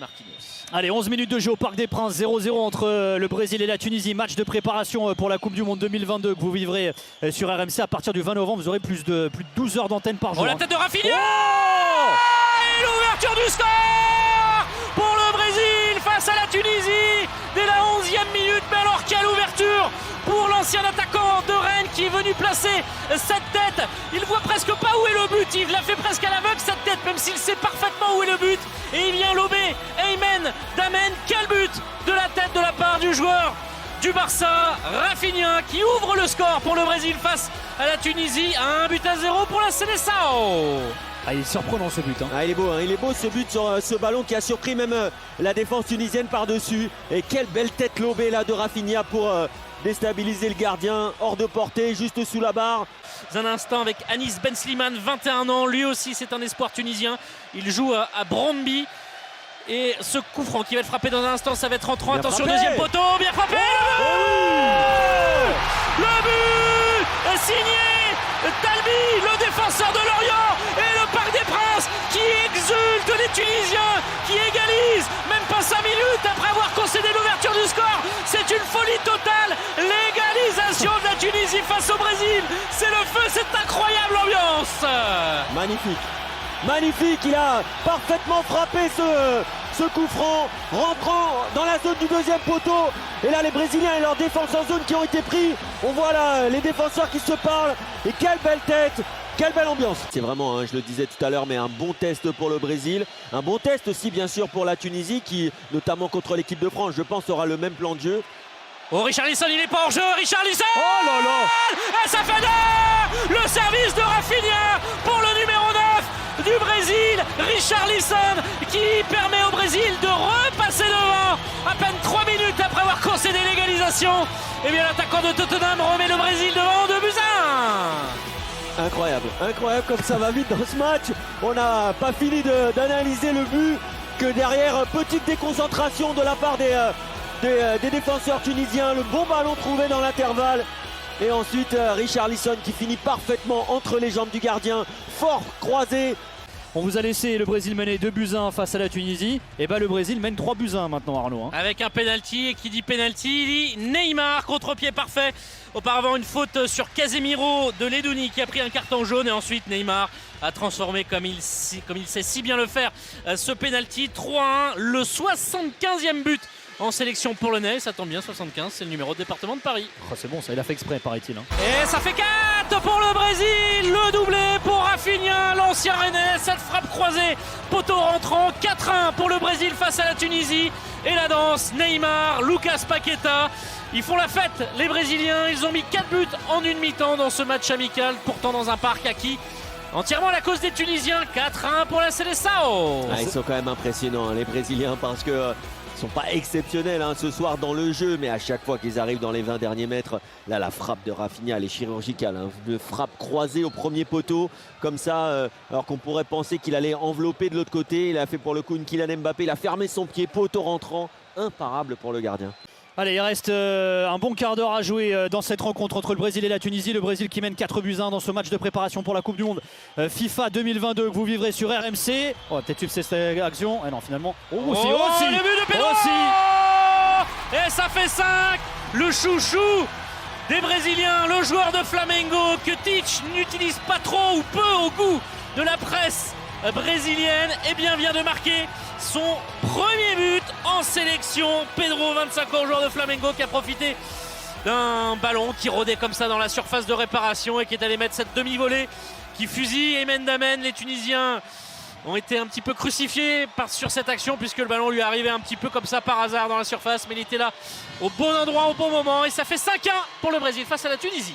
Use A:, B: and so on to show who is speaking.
A: Marquinhos.
B: Allez, 11 minutes de jeu au Parc des Princes, 0-0 entre le Brésil et la Tunisie. Match de préparation pour la Coupe du Monde 2022 que vous vivrez sur RMC. À partir du 20 novembre, vous aurez plus de 12 heures d'antenne par jour.
A: Oh, la tête de Rafinha!
B: Oh
A: Et l'ouverture du score pour le Brésil face à la Tunisie dès la 11e minute. Mais alors, quelle ouverture pour l'ancien attaquant de Rennes qui est venu placer cette tête. Il voit presque pas où est le but, il l'a fait presque à l'aveugle cette tête, même s'il sait parfaitement où est le but. Et il vient lober Aymen Damen. Quel but de la tête de la part du joueur du Barça, Rafinha, qui ouvre le score pour le Brésil face à la Tunisie. 1-0 pour la Seleção.
B: Ah, il est surprenant ce but.
C: Ah, il est beau ce but sur ce ballon qui a surpris même la défense tunisienne par-dessus. Et quelle belle tête lobée là de Rafinha pour déstabiliser le gardien, hors de portée, juste sous la barre.
A: Un instant avec Anis Ben Slimane, 21 ans, lui aussi c'est un espoir tunisien. Il joue à Brøndby. Et ce coup franc qui va être frappé dans un instant, ça va être entrant. Attention, deuxième poteau, bien frappé. Le but signé Talbi, le défenseur de Lorient, et le Parc des Princes qui exulte, les Tunisiens qui égalisent même pas 5 minutes après avoir concédé l'ouverture du score. C'est une folie totale, l'égalisation de la Tunisie face au Brésil. C'est le feu, c'est incroyable l'ambiance.
C: Magnifique, il a parfaitement frappé ce coup franc, rentrant dans la zone du deuxième poteau. Et là, les Brésiliens et leurs défenseurs en zone qui ont été pris. On voit là les défenseurs qui se parlent. Et quelle belle tête, quelle belle ambiance. C'est vraiment, je le disais tout à l'heure, mais un bon test pour le Brésil. Un bon test aussi, bien sûr, pour la Tunisie, qui, notamment contre l'équipe de France, je pense, aura le même plan de jeu.
A: Oh, Richarlison, il est pas hors jeu, Richarlison.
B: Oh là là.
A: Et ça fait deux. Le service de Rafinha pour le numéro 9 du Brésil, Richarlison, qui permet au Brésil de repasser devant à peine 3 minutes après avoir concédé l'égalisation. Et bien l'attaquant de Tottenham remet le Brésil devant 2-1.
C: Incroyable comme ça va vite dans ce match. On n'a pas fini d'analyser le but, que derrière, petite déconcentration de la part des défenseurs tunisiens, le bon ballon trouvé dans l'intervalle. Et ensuite Richarlison qui finit parfaitement entre les jambes du gardien, fort croisé.
B: On vous a laissé le Brésil mener 2-1 face à la Tunisie. Et bah le Brésil mène 3-1 maintenant, Arnaud.
A: Avec un penalty, et qui dit penalty, dit Neymar, contre-pied parfait. Auparavant une faute sur Casemiro de Ledouni qui a pris un carton jaune, et ensuite Neymar a transformé comme il sait si bien le faire ce penalty. 3-1, le 75e but en sélection polonaise. Ça tombe bien, 75, c'est le numéro de département de Paris.
B: Oh, c'est bon, ça il a fait exprès, paraît-il.
A: Et ça fait 4 pour le Brésil, le doublé pour Rafinha, l'ancien Rennais. Cette frappe croisée, poteau rentrant. 4-1 pour le Brésil face à la Tunisie. Et la danse, Neymar, Lucas Paqueta. Ils font la fête, les Brésiliens. Ils ont mis 4 buts en une mi-temps dans ce match amical, pourtant dans un parc acquis entièrement à la cause des Tunisiens. 4-1 pour la Seleção.
C: Ils sont quand même impressionnants, les Brésiliens, parce que sont pas exceptionnels ce soir dans le jeu, mais à chaque fois qu'ils arrivent dans les 20 derniers mètres, là la frappe de Rafinha elle est chirurgicale, une frappe croisée au premier poteau comme ça, alors qu'on pourrait penser qu'il allait envelopper de l'autre côté. Il a fait pour le coup une Kylian Mbappé, il a fermé son pied, poteau rentrant, imparable pour le gardien.
B: Allez, il reste un bon quart d'heure à jouer dans cette rencontre entre le Brésil et la Tunisie. Le Brésil qui mène 4-1 dans ce match de préparation pour la Coupe du Monde FIFA 2022 que vous vivrez sur RMC. On va peut-être suivre cette action. Et non, finalement.
A: Le but de Pedro. Et ça fait 5. Le chouchou des Brésiliens, le joueur de Flamengo que Tite n'utilise pas trop ou peu au goût de la presse brésilienne, et bien vient de marquer son premier but en sélection. Pedro, 25 ans, joueur de Flamengo, qui a profité d'un ballon qui rôdait comme ça dans la surface de réparation et qui est allé mettre cette demi-volée qui fusille Aymen Damen. Les Tunisiens ont été un petit peu crucifiés sur cette action, puisque le ballon lui est arrivé un petit peu comme ça par hasard dans la surface, mais il était là au bon endroit au bon moment, et ça fait 5-1 pour le Brésil face à la Tunisie.